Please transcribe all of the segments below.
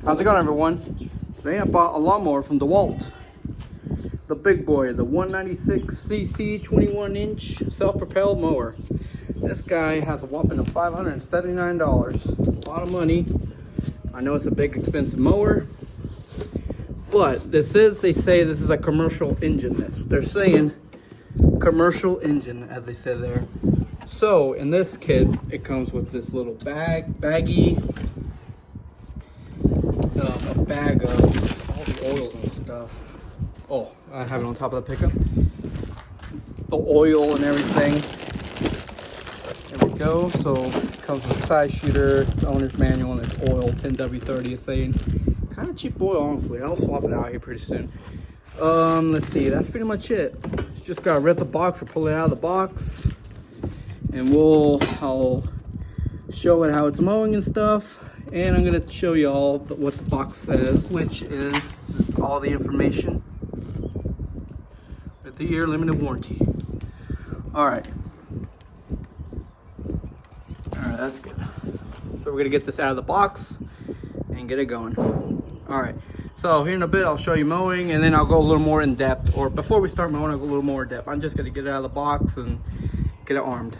How's it going, everyone? Today I bought a lawnmower from Dewalt. The big boy, the 196cc 21-inch self-propelled mower. This guy has a whopping of $579. A lot of money. I know it's a big expensive mower, but they say this is a commercial engine. They're saying commercial engine, as they say there. So in this kit, it comes with this little baggie, a bag of all the oils and stuff. Oh, I have it on top of the pickup. The oil and everything. There we go. So it comes with a size shooter, its owner's manual, and its oil 10W30 is saying. Kind of cheap oil, honestly. I'll swap it out here pretty soon. Let's see. That's pretty much it. Just gotta rip the box or pull it out of the box, and I'll show it how it's mowing and stuff. And I'm gonna show you all what the box says, which is all the information with the year limited warranty. All right, that's good. So we're gonna get this out of the box and get it going. All right, so here in a bit I'll show you mowing, and then I'll go a little more in depth, or before we start mowing I'll go a little more in depth. I'm just gonna get it out of the box and get it armed.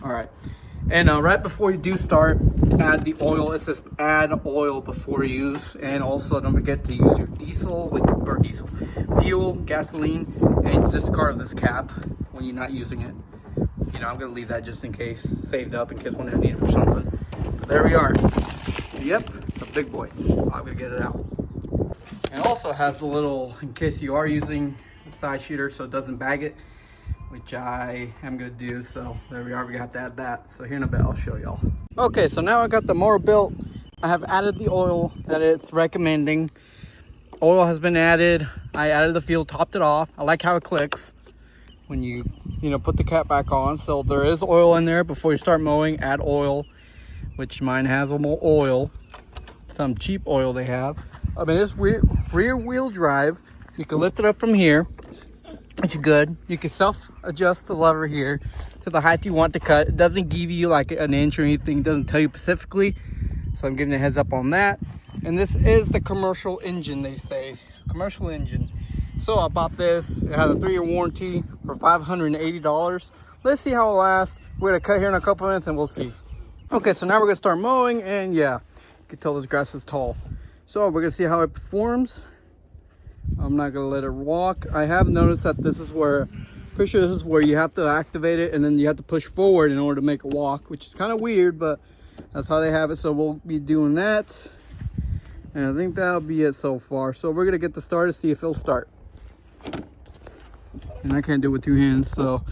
All right, and right before you do start, add the oil. It says add oil before use, and also don't forget to use your fuel, gasoline, and discard this cap when you're not using it. You know, I'm gonna leave that just in case, saved up in case one of need it for something. But there we are. Yep, it's a big boy. I'm gonna get it out. And it also has a little, in case you are using a side shooter so it doesn't bag it, which I am gonna do. So there we are, we have to add that. So here in a bit I'll show y'all. Okay, so now I got the mower built. I have added the oil that it's recommending. Oil has been added. I added the fuel, topped it off. I like how it clicks when you put the cap back on. So there is oil in there. Before you start mowing, add oil, which mine has more oil, some cheap oil they have. I mean, it's rear wheel drive. You can lift it up from here, which is good. You can self adjust the lever here to the height you want to cut. It doesn't give you like an inch or anything. It doesn't tell you specifically, so I'm giving you a heads up on that. And this is the commercial engine, they say. Commercial engine. So I bought this. It has a 3-year warranty for $580. Let's see how it lasts. We're gonna cut here in a couple minutes and we'll see. Okay, so now we're gonna start mowing, and yeah, you can tell this grass is tall. So we're gonna see how it performs. I'm not gonna let it walk. I have noticed that this is where, pretty sure this is where you have to activate it, and then you have to push forward in order to make it walk, which is kind of weird, but that's how they have it. So we'll be doing that, and I think that'll be it so far. So we're gonna get this started, see if it'll start. And I can't do it with 2 hands, so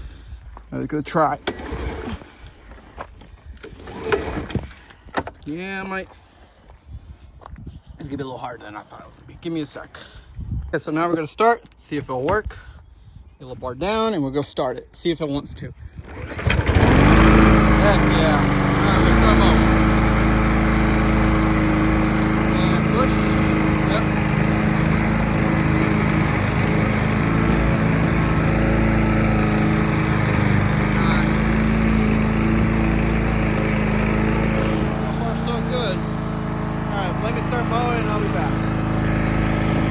I'm gonna try. Yeah, I might. It's gonna be a little harder than I thought it was gonna be. Give me a sec. Okay, so now we're gonna start, see if it'll work. Get a little bar down, and we're gonna start it. See if it wants to. Heck yeah. All right, let's start mowing. And push. Yep.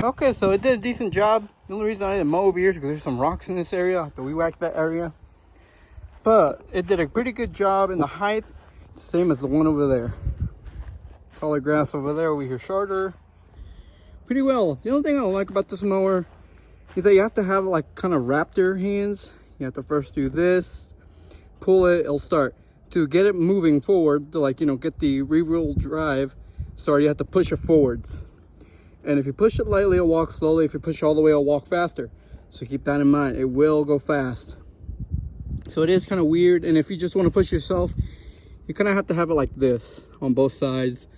Okay, so it did a decent job. The only reason I didn't mow over here is because there's some rocks in this area. I have to weed-whack that area. But it did a pretty good job in the height. Same as the one over there. Taller grass over there, over here shorter. Pretty well. The only thing I don't like about this mower is that you have to have like kind of raptor hands. You have to first do this, pull it, it'll start. To get it moving forward, to get the rear wheel drive started, you have to push it forwards. And if you push it lightly, it'll walk slowly. If you push all the way, it'll walk faster. So keep that in mind. It will go fast. So it is kind of weird. And if you just want to push yourself, you kind of have to have it like this on both sides.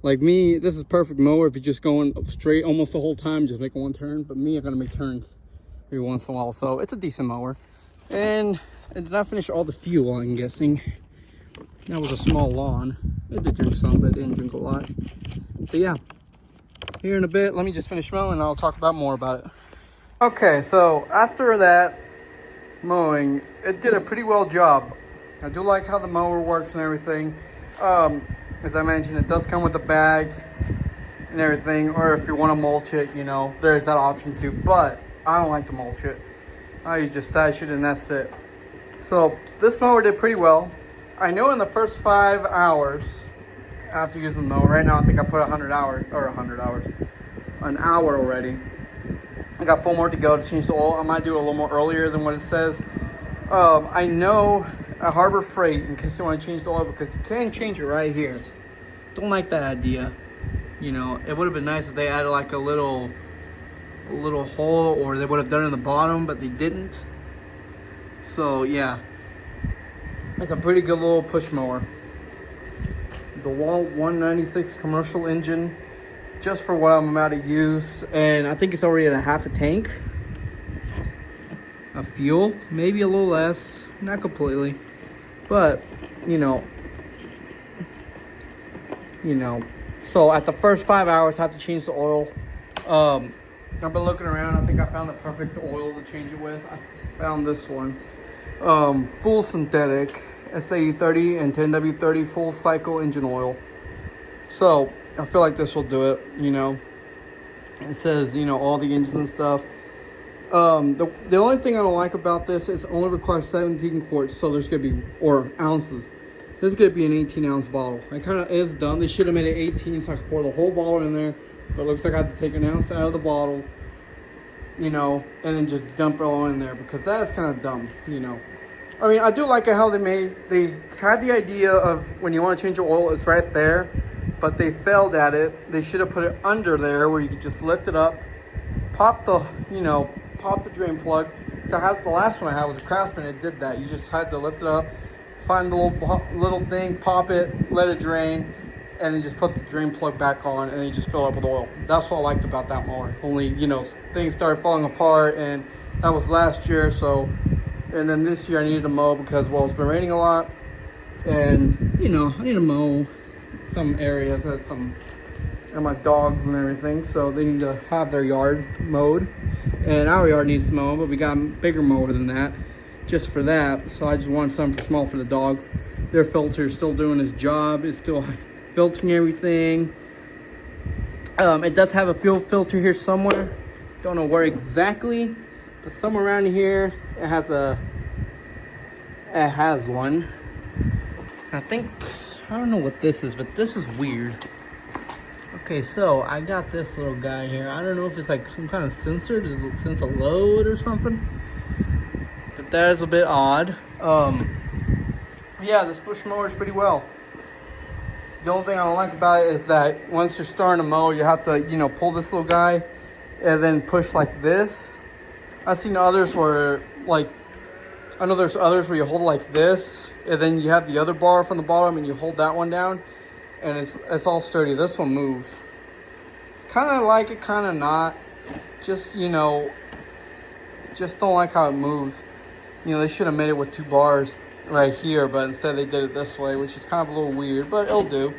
Like me, this is perfect mower if you're just going up straight almost the whole time, just making one turn. But me, I'm going to make turns every once in a while. So it's a decent mower. And it did not finish all the fuel, I'm guessing. That was a small lawn. It did drink some, but it didn't drink a lot. So yeah. Here in a bit, let me just finish mowing and I'll talk more about it. Okay, so after that mowing, it did a pretty well job. I do like how the mower works and everything. As I mentioned, it does come with a bag. and everything, or if you want to mulch it, you know, there's that option too. But I don't like to mulch it. I just sash it and that's it. So this mower did pretty well. I know in the first 5 hours after using the mower, right now I think I put 100 hours, or 100 hours, an hour already. I got 4 more to go to change the oil. I might do it a little more earlier than what it says. I know at Harbor Freight, in case you want to change the oil, because you can change it right here. Don't like that idea. You know, it would have been nice if they added like a little hole, or they would have done it in the bottom, but they didn't. So yeah, it's a pretty good little push mower. Dewalt 196 commercial engine, just for what I'm about to use, and I think it's already at a half a tank of fuel, maybe a little less, not completely, but you know. So at the first 5 hours, I have to change the oil. I've been looking around. I think I found the perfect oil to change it with. I found this one, full synthetic SAE30 and 10W30 full cycle engine oil. So I feel like this will do it. You know, it says, you know, all the engines and stuff. The only thing I don't like about this is it only requires 17 quarts, so there's gonna be, or ounces. This is gonna be an 18-ounce bottle. It kind of is dumb. They should have made it 18, so I could pour the whole bottle in there. But it looks like I have to take an ounce out of the bottle, you know, and then just dump it all in there, because that is kind of dumb, you know. I mean, I do like how they had the idea of when you want to change your oil, it's right there, but they failed at it. They should have put it under there where you could just lift it up, pop the drain plug. So the last one I had was a Craftsman. It did that. You just had to lift it up, find the little thing, pop it, let it drain, and then just put the drain plug back on, and then you just fill it up with oil. That's what I liked about that mower. Only, you know, things started falling apart, and that was last year. So, and then this year I needed to mow because, well, it's been raining a lot, and you know, I need to mow some areas that and my dogs and everything, so they need to have their yard mowed, and our yard needs mowed, but we got a bigger mower than that just for that. So I just want something small for the dogs. Their filter is still doing its job. It's still filtering everything. It does have a fuel filter here somewhere. Don't know where exactly, but somewhere around here it has one. I think, I don't know what this is, but this is weird. Okay, so I got this little guy here. I don't know if it's like some kind of sensor. Does it sense a load or something? But that is a bit odd. Yeah, this push mower is pretty well. The only thing I don't like about it is that once you're starting to mow, you have to, you know, pull this little guy and then push like this. I've seen others where, like, I know there's others where you hold it like this, and then you have the other bar from the bottom and you hold that one down, and it's all sturdy. This one moves. Kind of like it, kind of not. Just, you know, just don't like how it moves. You know, they should have made it with 2 bars right here, but instead they did it this way, which is kind of a little weird, but it'll do.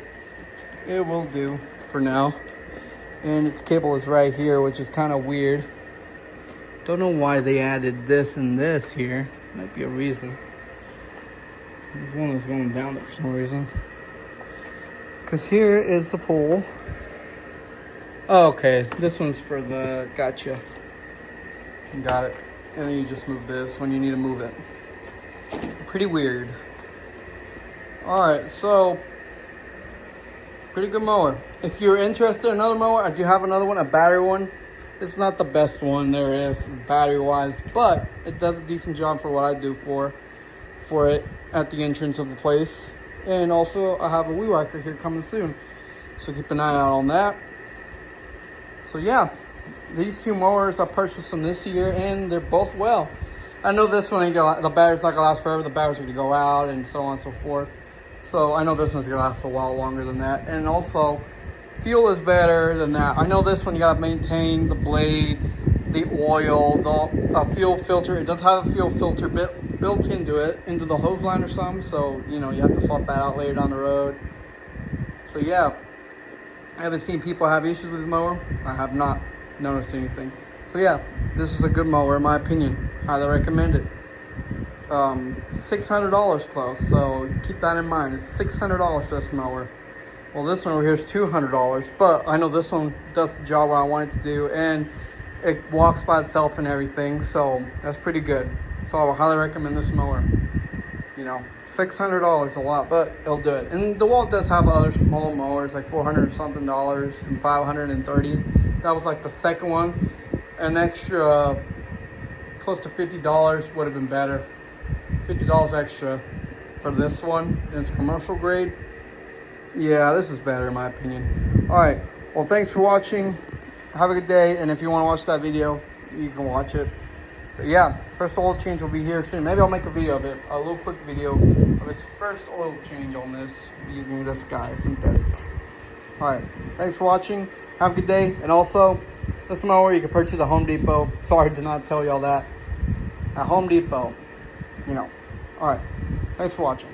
It will do for now. And its cable is right here, which is kind of weird. Don't know why they added this and this here. Might be a reason. This one is going down there for some reason. Because here is the pole. Oh, okay, this one's for the, gotcha. Got it. And then you just move this when you need to move it. Pretty weird. Alright, so pretty good mower. If you're interested in another mower, I do have another one, a battery one. It's not the best one there is battery wise, but it does a decent job for what I do for it at the entrance of the place. And also I have a weed whacker here coming soon, so keep an eye out on that. So yeah, these 2 mowers I purchased them this year, and they're both well. I know this one ain't gonna, the battery's not gonna last forever. The batteries are gonna go out and so on and so forth. So I know this one's gonna last a while longer than that. And also, fuel is better than that. I know this one you gotta maintain the blade, the oil, the fuel filter. It does have a fuel filter built into it, into the hose line or something. So, you know, you have to swap that out later down the road. So yeah, I haven't seen people have issues with the mower. I have not noticed anything. So yeah, this is a good mower in my opinion. Highly recommend it. $600 close, so keep that in mind. It's $600 for this mower. Well, this one over here is $200, but I know this one does the job what I want it to do, and it walks by itself and everything, so that's pretty good. So I would highly recommend this mower. You know, $600 a lot, but it'll do it. And Dewalt does have other small mowers, like $400 something and $530. That was like the second one. An extra close to $50 would have been better. $50 extra for this one, and it's commercial grade. Yeah, this is better in my opinion. All right, well, thanks for watching. Have a good day, and if you want to watch that video, you can watch it. But yeah, first oil change will be here soon. Maybe I'll make a video of it, a little quick video of its first oil change on this, using this guy, synthetic. All right, thanks for watching. Have a good day, and also, this mower you can purchase at Home Depot. Sorry to not tell y'all that. At Home Depot, you know. All right, thanks for watching.